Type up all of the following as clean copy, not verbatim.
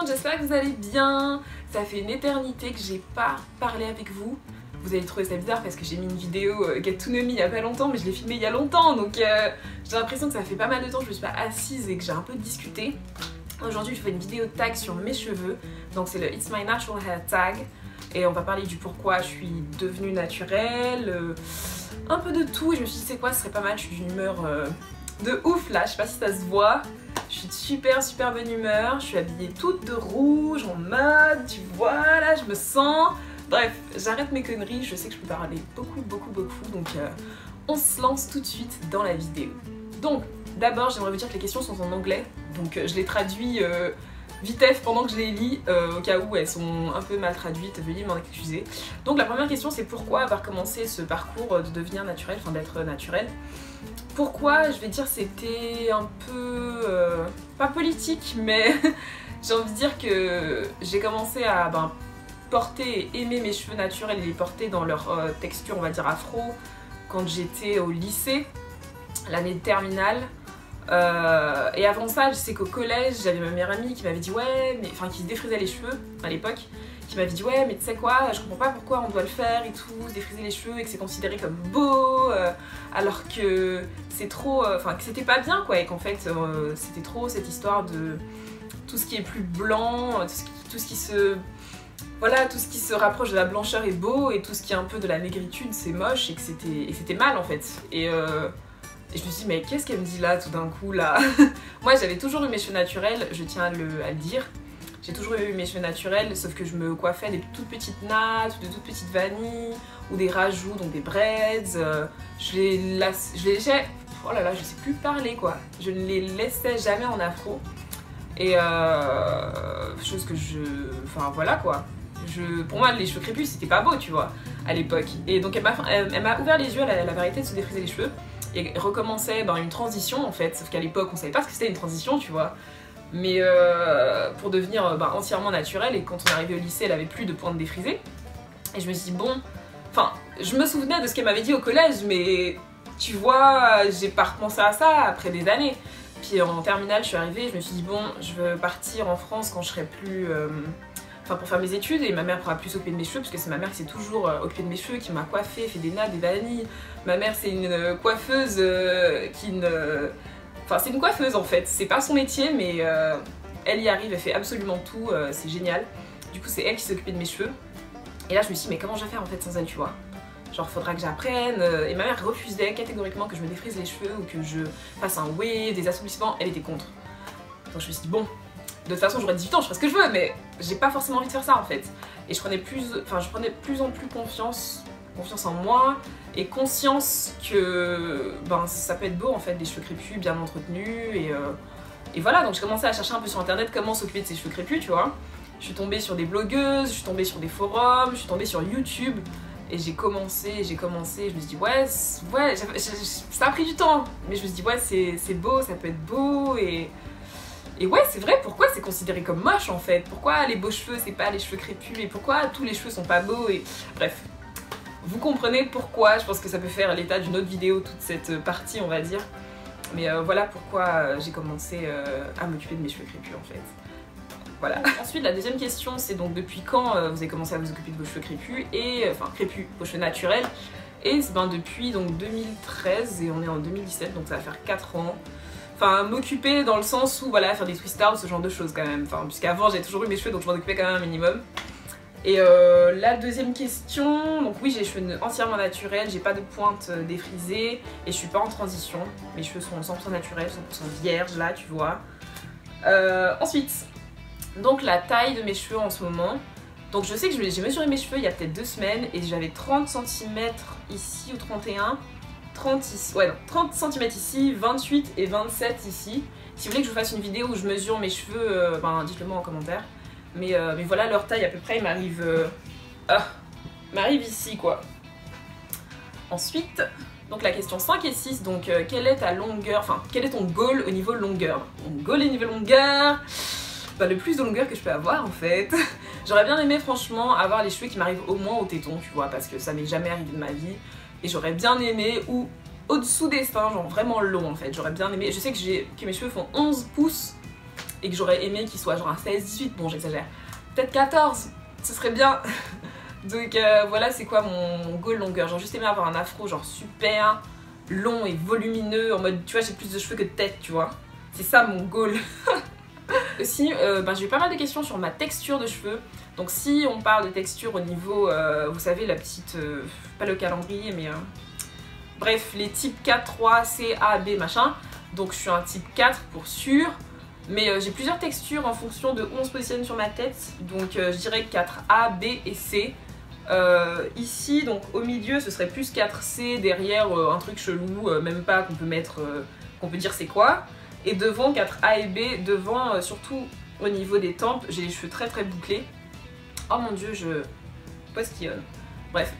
monde, j'espère que vous allez bien. Ça fait une éternité que j'ai pas parlé avec vous. Vous allez trouver ça bizarre parce que j'ai mis une vidéo Get to Know Me il y a pas longtemps, mais je l'ai filmée il y a longtemps, donc j'ai l'impression que ça fait pas mal de temps que je me suis pas assise et que j'ai un peu discuté. Aujourd'hui je fais une vidéo tag sur mes cheveux, donc c'est le It's My Natural Hair Tag, et on va parler du pourquoi je suis devenue naturelle, un peu de tout, et je me suis dit c'est quoi, ce serait pas mal, je suis d'une humeur de ouf là, je sais pas si ça se voit. Je suis de super bonne humeur, je suis habillée toute de rouge, en mode, tu vois, là je me sens... Bref, j'arrête mes conneries, je sais que je peux parler beaucoup, donc on se lance tout de suite dans la vidéo. Donc, d'abord, j'aimerais vous dire que les questions sont en anglais, donc je les traduis vitef pendant que je les lis, au cas où elles sont un peu mal traduites, veuillez m'en excuser. Donc la première question, c'est pourquoi avoir commencé ce parcours de devenir naturel, enfin d'être naturel. Pourquoi, je vais dire, c'était un peu... pas politique, mais j'ai envie de dire que j'ai commencé à porter et aimer mes cheveux naturels et les porter dans leur texture, on va dire, afro, quand j'étais au lycée, l'année de terminale. Et avant ça, je sais qu'au collège, j'avais ma meilleure amie qui m'avait dit ouais, mais enfin qui se défrisait les cheveux à l'époque, qui m'avait dit ouais, mais tu sais quoi, je comprends pas pourquoi on doit le faire et tout, se défriser les cheveux et que c'est considéré comme beau, alors que c'est trop, enfin que c'était pas bien quoi, et qu'en fait c'était trop cette histoire de tout ce qui est plus blanc, tout ce qui se... Voilà, tout ce qui se rapproche de la blancheur est beau et tout ce qui est un peu de la négritude c'est moche et que c'était mal en fait. Et je me suis dit mais qu'est-ce qu'elle me dit là tout d'un coup là. Moi j'avais toujours eu mes cheveux naturels, je tiens à le dire. J'ai toujours eu mes cheveux naturels, sauf que je me coiffais des toutes petites nattes, de toutes petites vanilles, ou des rajouts, donc des braids. Je les laissais... Oh là là, je sais plus parler quoi. Je ne les laissais jamais en afro. Et chose que je... Enfin voilà quoi. Pour moi les cheveux crépus c'était pas beau tu vois, à l'époque. Et donc elle m'a ouvert les yeux à la variété de se défriser les cheveux. Et recommençait une transition en fait, sauf qu'à l'époque on savait pas ce que c'était une transition tu vois. Mais pour devenir entièrement naturelle, et quand on est arrivé au lycée elle avait plus de pointes défrisées. Et je me suis dit bon, enfin je me souvenais de ce qu'elle m'avait dit au collège, mais tu vois j'ai pas repensé à ça après des années. Puis en terminale je suis arrivée, je me suis dit bon je veux partir en France quand je serai plus... Enfin pour faire mes études, et ma mère pourra plus s'occuper de mes cheveux parce que c'est ma mère qui s'est toujours occupée de mes cheveux, qui m'a coiffée, fait des nattes, des vanilles. Ma mère c'est une coiffeuse qui ne... Enfin c'est une coiffeuse en fait, c'est pas son métier mais elle y arrive, elle fait absolument tout, c'est génial. Du coup c'est elle qui s'est occupée de mes cheveux. Et là je me suis dit mais comment je vais faire en fait sans elle tu vois. Genre faudra que j'apprenne, et ma mère refusait catégoriquement que je me défrise les cheveux ou que je fasse un wave, des assouplissements, elle était contre. Donc je me suis dit bon, de toute façon j'aurai 18 ans, je ferai ce que je veux, mais j'ai pas forcément envie de faire ça en fait. Et je prenais de plus en plus confiance en moi, et conscience que ça peut être beau en fait, des cheveux crépus, bien entretenus, et voilà, donc je commençais à chercher un peu sur internet comment s'occuper de ses cheveux crépus, tu vois. Je suis tombée sur des blogueuses, je suis tombée sur des forums, je suis tombée sur YouTube, et j'ai commencé, je me suis dit ouais, ça a pris du temps, mais je me suis dit ouais c'est beau, ça peut être beau, et ouais c'est vrai, pourquoi c'est considéré comme moche en fait, pourquoi les beaux cheveux c'est pas les cheveux crépus, et pourquoi tous les cheveux sont pas beaux, et bref, vous comprenez pourquoi. Je pense que ça peut faire l'état d'une autre vidéo toute cette partie on va dire, mais voilà pourquoi j'ai commencé à m'occuper de mes cheveux crépus en fait. Voilà. Ensuite la deuxième question c'est donc depuis quand vous avez commencé à vous occuper de vos cheveux crépus, et enfin crépus, vos cheveux naturels, et depuis donc 2013 et on est en 2017 donc ça va faire 4 ans. Enfin m'occuper dans le sens où voilà, faire des twist outs, ce genre de choses quand même, enfin puisqu'avant j'ai toujours eu mes cheveux donc je m'en occupais quand même un minimum. Et la deuxième question, donc oui j'ai les cheveux entièrement naturels, j'ai pas de pointe défrisée et je suis pas en transition, mes cheveux sont 100% naturels, 100% vierges là tu vois. Ensuite, donc la taille de mes cheveux en ce moment, donc je sais que j'ai mesuré mes cheveux il y a peut-être 2 semaines et j'avais 30 cm ici ou 31, 30 ici, ouais non, 30 cm ici, 28 et 27 ici. Si vous voulez que je vous fasse une vidéo où je mesure mes cheveux, dites-le moi en commentaire. Mais voilà leur taille à peu près, m'arrive ici quoi. Ensuite, donc la question 5 et 6, donc quelle est ta longueur, enfin quel est ton goal au niveau longueur. Mon goal au niveau longueur, le plus de longueur que je peux avoir en fait. J'aurais bien aimé franchement avoir les cheveux qui m'arrivent au moins au téton tu vois, parce que ça m'est jamais arrivé de ma vie. Et j'aurais bien aimé, ou au-dessous des seins, genre vraiment long en fait, j'aurais bien aimé. Je sais que mes cheveux font 11 pouces et que j'aurais aimé qu'il soit genre un 16-18, bon j'exagère, peut-être 14, ce serait bien. Donc voilà c'est quoi mon goal longueur, genre juste aimé avoir un afro genre super long et volumineux, en mode tu vois j'ai plus de cheveux que de tête tu vois, c'est ça mon goal. Aussi j'ai eu pas mal de questions sur ma texture de cheveux, donc si on parle de texture au niveau, vous savez la petite, pas le calendrier mais bref les types 4, 3, C, A, B machin, donc je suis un type 4 pour sûr. Mais j'ai plusieurs textures en fonction de où on se positionne sur ma tête, donc je dirais 4A, B et C. Ici, donc au milieu, ce serait plus 4C, derrière un truc chelou, même pas qu'on peut mettre, qu'on peut dire c'est quoi. Et devant 4A et B, devant surtout au niveau des tempes, j'ai les cheveux très très bouclés. Oh mon dieu, je postillonne. Bref,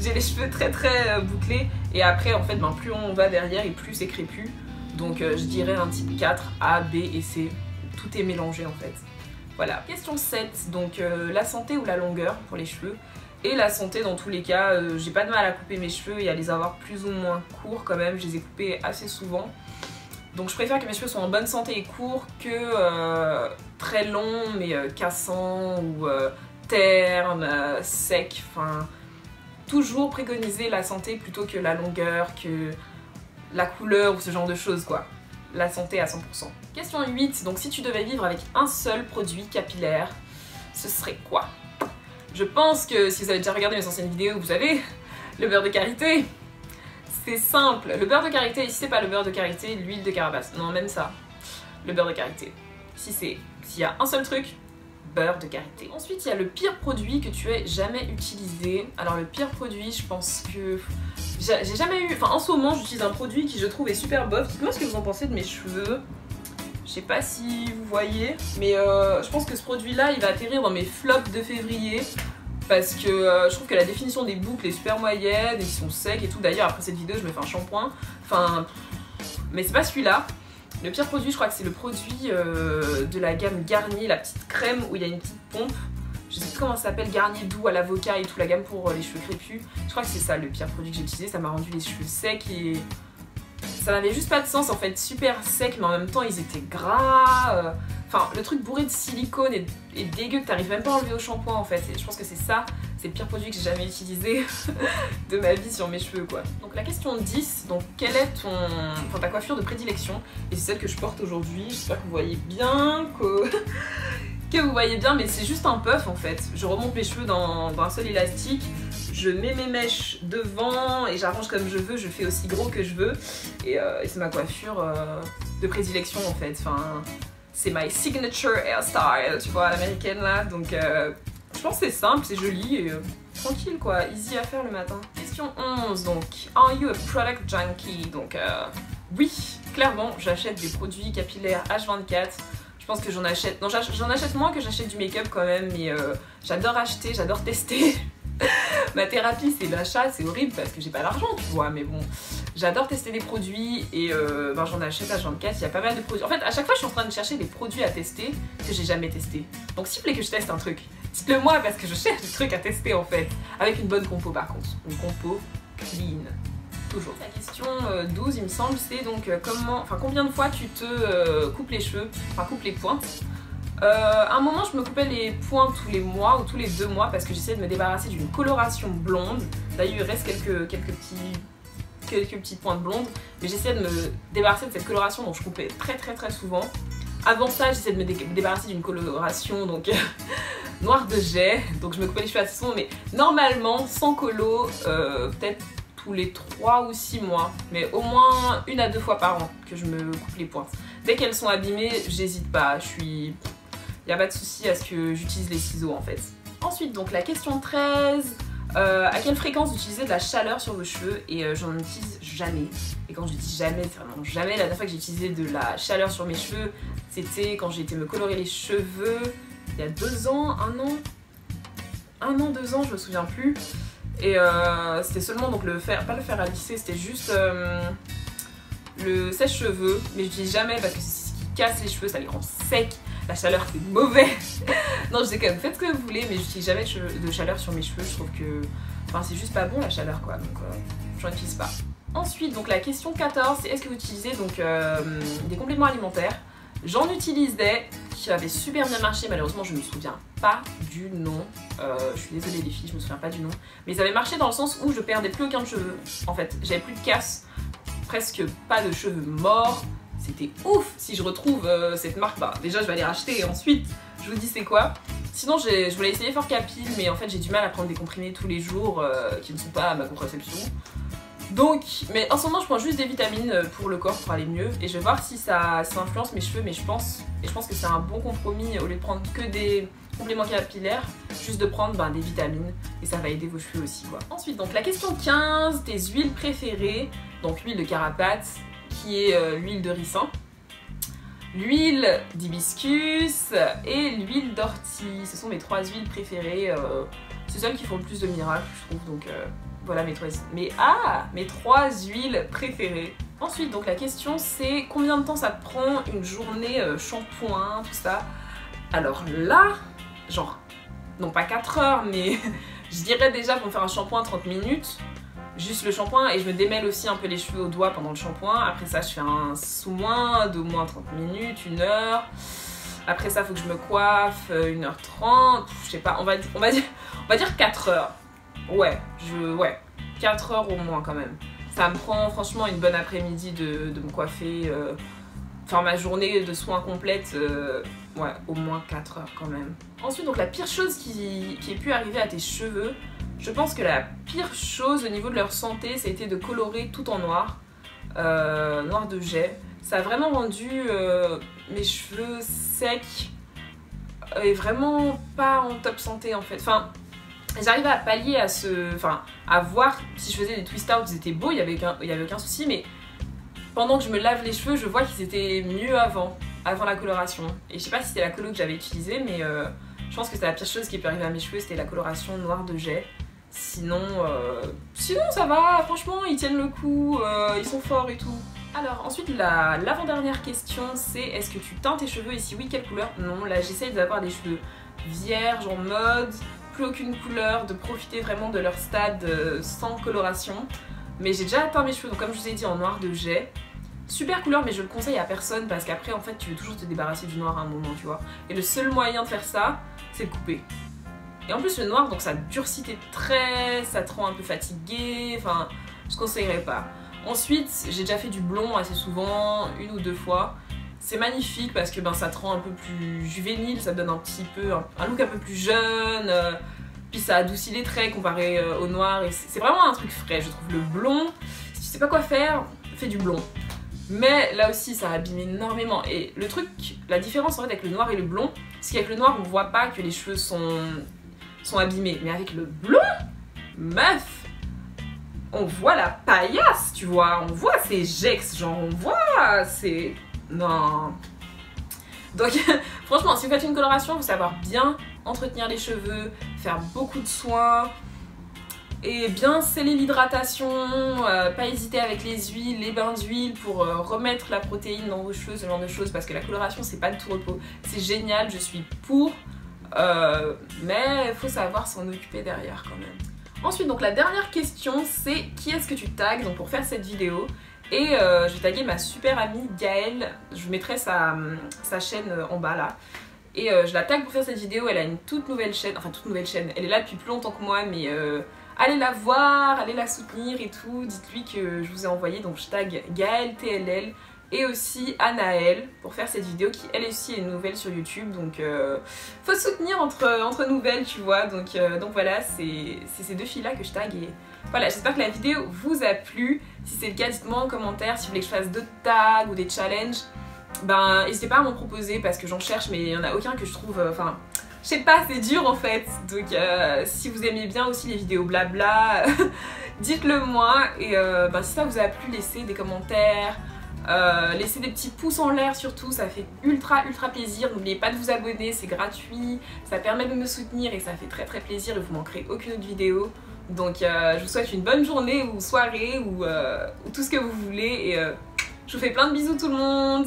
j'ai les cheveux très très bouclés et après en fait plus on va derrière et plus c'est crépus. Donc je dirais un type 4, A, B et C. Tout est mélangé en fait. Voilà. Question 7, donc la santé ou la longueur pour les cheveux. Et la santé dans tous les cas, j'ai pas de mal à couper mes cheveux et à les avoir plus ou moins courts quand même. Je les ai coupés assez souvent. Donc je préfère que mes cheveux soient en bonne santé et courts que très longs mais cassants ou ternes, secs. Enfin, toujours préconiser la santé plutôt que la longueur, que la couleur ou ce genre de choses quoi. La santé à 100%. Question 8, donc si tu devais vivre avec un seul produit capillaire, ce serait quoi? Je pense que si vous avez déjà regardé mes anciennes vidéos, vous savez, le beurre de karité. C'est simple, le beurre de karité, ici c'est pas le beurre de karité, l'huile de carapace, non même ça, le beurre de karité. S'il y a un seul truc, beurre de karité. Ensuite il y a le pire produit que tu aies jamais utilisé. Alors le pire produit, je pense que j'ai jamais eu, enfin en ce moment j'utilise un produit qui je trouve est super bof. Dites-moi ce que vous en pensez de mes cheveux. Je sais pas si vous voyez, mais je pense que ce produit là il va atterrir dans mes flops de février. Parce que je trouve que la définition des boucles est super moyenne, ils sont secs et tout. D'ailleurs après cette vidéo je me fais un shampoing. Enfin, mais c'est pas celui-là. Le pire produit je crois que c'est le produit de la gamme Garnier, la petite crème où il y a une petite pompe. Je sais plus comment ça s'appelle, Garnier doux à l'avocat et tout, la gamme pour les cheveux crépus. Je crois que c'est ça le pire produit que j'ai utilisé, ça m'a rendu les cheveux secs et ça n'avait juste pas de sens en fait, super secs mais en même temps ils étaient gras. Enfin le truc bourré de silicone et dégueu que t'arrives même pas à enlever au shampoing en fait. Et je pense que c'est ça, c'est le pire produit que j'ai jamais utilisé de ma vie sur mes cheveux quoi. Donc la question 10, donc quelle est ta coiffure de prédilection? Et c'est celle que je porte aujourd'hui, j'espère que vous voyez bien, que vous voyez bien, mais c'est juste un puff en fait. Je remonte mes cheveux dans un seul élastique, je mets mes mèches devant et j'arrange comme je veux, je fais aussi gros que je veux. Et c'est ma coiffure de prédilection en fait. Enfin, c'est my signature hairstyle, tu vois, à l'américaine là. Donc je pense que c'est simple, c'est joli et tranquille quoi, easy à faire le matin. Question 11, donc, are you a product junkie? Donc oui, clairement, j'achète des produits capillaires H24. Je pense que j'en achète, non j'en achète moins que j'achète du make-up quand même, mais j'adore acheter, j'adore tester. Ma thérapie c'est l'achat, c'est horrible parce que j'ai pas l'argent tu vois, mais bon, j'adore tester des produits et j'en achète à H24, il y a pas mal de produits. En fait à chaque fois je suis en train de chercher des produits à tester que j'ai jamais testé. Donc s'il vous plaît que je teste un truc, dites-le moi parce que je cherche des trucs à tester en fait. Avec une bonne compo par contre, une compo clean. Toujours. La question 12 il me semble c'est donc combien de fois tu te coupes les cheveux, enfin coupes les pointes. À un moment je me coupais les points tous les mois ou tous les 2 mois parce que j'essayais de me débarrasser d'une coloration blonde. D'ailleurs il reste quelques petites pointes blondes, mais j'essayais de me débarrasser de cette coloration donc je coupais très souvent. Avant ça j'essayais de me débarrasser d'une coloration donc noire de jet, donc je me coupais les cheveux assez souvent, mais normalement sans colo peut-être tous les 3 ou 6 mois, mais au moins 1 à 2 fois par an que je me coupe les pointes. Dès qu'elles sont abîmées, j'hésite pas, il n'y a pas de souci à ce que j'utilise les ciseaux en fait. Ensuite, donc la question 13, à quelle fréquence vous utilisez de la chaleur sur vos cheveux? Et j'en utilise jamais. Et quand je dis jamais, c'est vraiment jamais. La dernière fois que j'ai utilisé de la chaleur sur mes cheveux, c'était quand j'ai été me colorer les cheveux il y a 2 ans, 1 an, 2 ans, je me souviens plus. Et c'était seulement donc pas le fer à lisser, c'était juste le sèche-cheveux, mais j'utilise jamais parce que c'est ce qui casse les cheveux, ça les rend secs. La chaleur c'est mauvais. Non je sais quand même, faites ce que vous voulez, mais j'utilise jamais de chaleur sur mes cheveux, je trouve que c'est juste pas bon la chaleur quoi, donc j'en utilise pas. Ensuite donc la question 14 c'est est-ce que vous utilisez donc des compléments alimentaires? J'en utilisais, qui avait super bien marché, malheureusement je ne me souviens pas du nom. Je suis désolée les filles, je me souviens pas du nom. Mais ça avait marché dans le sens où je perdais plus aucun de cheveux. En fait, j'avais plus de casse, presque pas de cheveux morts. C'était ouf. Si je retrouve cette marque, bah déjà je vais aller racheter et ensuite je vous dis c'est quoi. Sinon je voulais essayer Fort Capil, mais en fait j'ai du mal à prendre des comprimés tous les jours qui ne sont pas à ma contraception. Donc, mais en ce moment je prends juste des vitamines pour le corps pour aller mieux et je vais voir si ça influence mes cheveux, mais je pense que c'est un bon compromis au lieu de prendre que des compléments capillaires, juste de prendre des vitamines et ça va aider vos cheveux aussi quoi. Ensuite donc la question 15, tes huiles préférées, donc l'huile de carapate qui est l'huile de ricin, l'huile d'hibiscus et l'huile d'ortie, ce sont mes 3 huiles préférées, c'est celles qui font le plus de miracles je trouve donc voilà mes 3 huiles préférées. Ensuite, donc la question c'est combien de temps ça te prend une journée shampoing, tout ça. Alors là, genre, non pas 4 heures, mais je dirais déjà pour me faire un shampoing 30 minutes. Juste le shampoing et je me démêle aussi un peu les cheveux au doigt pendant le shampoing. Après ça, je fais un soin d'au moins 30 minutes, 1 heure. Après ça, il faut que je me coiffe 1h30. Je sais pas, on va dire 4 heures. Ouais, 4 heures au moins quand même. Ça me prend franchement une bonne après-midi de me coiffer, faire ma journée de soins complète, ouais, au moins 4 heures quand même. Ensuite, donc la pire chose qui ait pu arriver à tes cheveux, je pense que la pire chose au niveau de leur santé, ça a été de colorer tout en noir, noir de jet. Ça a vraiment rendu mes cheveux secs et vraiment pas en top santé en fait. Enfin, j'arrivais à pallier à voir si je faisais des twist outs, ils étaient beaux, il y avait aucun souci, mais pendant que je me lave les cheveux, je vois qu'ils étaient mieux avant la coloration. Et je sais pas si c'était la colo que j'avais utilisée, mais je pense que c'est la pire chose qui peut arriver à mes cheveux, c'était la coloration noire de jet. Sinon ça va, franchement, ils tiennent le coup, ils sont forts et tout. Alors ensuite, l'avant-dernière question, c'est est-ce que tu teintes tes cheveux et si oui, quelle couleur? Non, là j'essaye d'avoir des cheveux vierges en mode plus aucune couleur, de profiter vraiment de leur stade sans coloration. Mais j'ai déjà teint mes cheveux, donc comme je vous ai dit, en noir de jet. Super couleur, mais je le conseille à personne parce qu'après en fait tu veux toujours te débarrasser du noir à un moment, tu vois. Et le seul moyen de faire ça, c'est de couper. Et en plus le noir, donc ça durcit tes traits, ça te rend un peu fatigué, enfin je conseillerais pas. Ensuite, j'ai déjà fait du blond assez souvent, 1 ou 2 fois. C'est magnifique parce que ça te rend un peu plus juvénile, ça te donne un petit peu un look un peu plus jeune, puis ça adoucit les traits comparé au noir et c'est vraiment un truc frais, je trouve. Le blond, si tu sais pas quoi faire, fais du blond. Mais là aussi ça abîme énormément et le truc, la différence en fait avec le noir et le blond, c'est qu'avec le noir on voit pas que les cheveux sont abîmés, mais avec le blond, meuf, on voit la paillasse, tu vois, on voit ces gex, genre on voit, c'est... Non. Donc franchement, si vous faites une coloration, il faut savoir bien entretenir les cheveux, faire beaucoup de soins et bien sceller l'hydratation, pas hésiter avec les huiles, les bains d'huile pour remettre la protéine dans vos cheveux, ce genre de choses, parce que la coloration c'est pas de tout repos, c'est génial, je suis pour, mais il faut savoir s'en occuper derrière quand même. Ensuite, donc la dernière question, c'est qui est-ce que tu tags donc pour faire cette vidéo? Et je vais taguer ma super amie Gaëlle, je vous mettrai sa chaîne en bas là. Et je la tag pour faire cette vidéo, elle a une toute nouvelle chaîne, elle est là depuis plus longtemps que moi, mais allez la voir, allez la soutenir et tout, dites-lui que je vous ai envoyé, donc je tag Gaëlle TLL et aussi Anaëlle pour faire cette vidéo qui elle aussi est nouvelle sur YouTube, donc faut soutenir entre nouvelles, tu vois, donc voilà, c'est ces 2 filles là que je tag et voilà, j'espère que la vidéo vous a plu. Si c'est le cas, dites-moi en commentaire si vous voulez que je fasse d'autres tags ou des challenges, n'hésitez pas à m'en proposer parce que j'en cherche mais il n'y en a aucun que je trouve, je sais pas, c'est dur en fait, donc si vous aimez bien aussi les vidéos blabla, dites-le moi et si ça vous a plu, laissez des commentaires, laissez des petits pouces en l'air surtout, ça fait ultra plaisir. N'oubliez pas de vous abonner, c'est gratuit, ça permet de me soutenir et ça fait très plaisir et vous manquerez aucune autre vidéo. Donc je vous souhaite une bonne journée ou soirée ou tout ce que vous voulez et je vous fais plein de bisous tout le monde.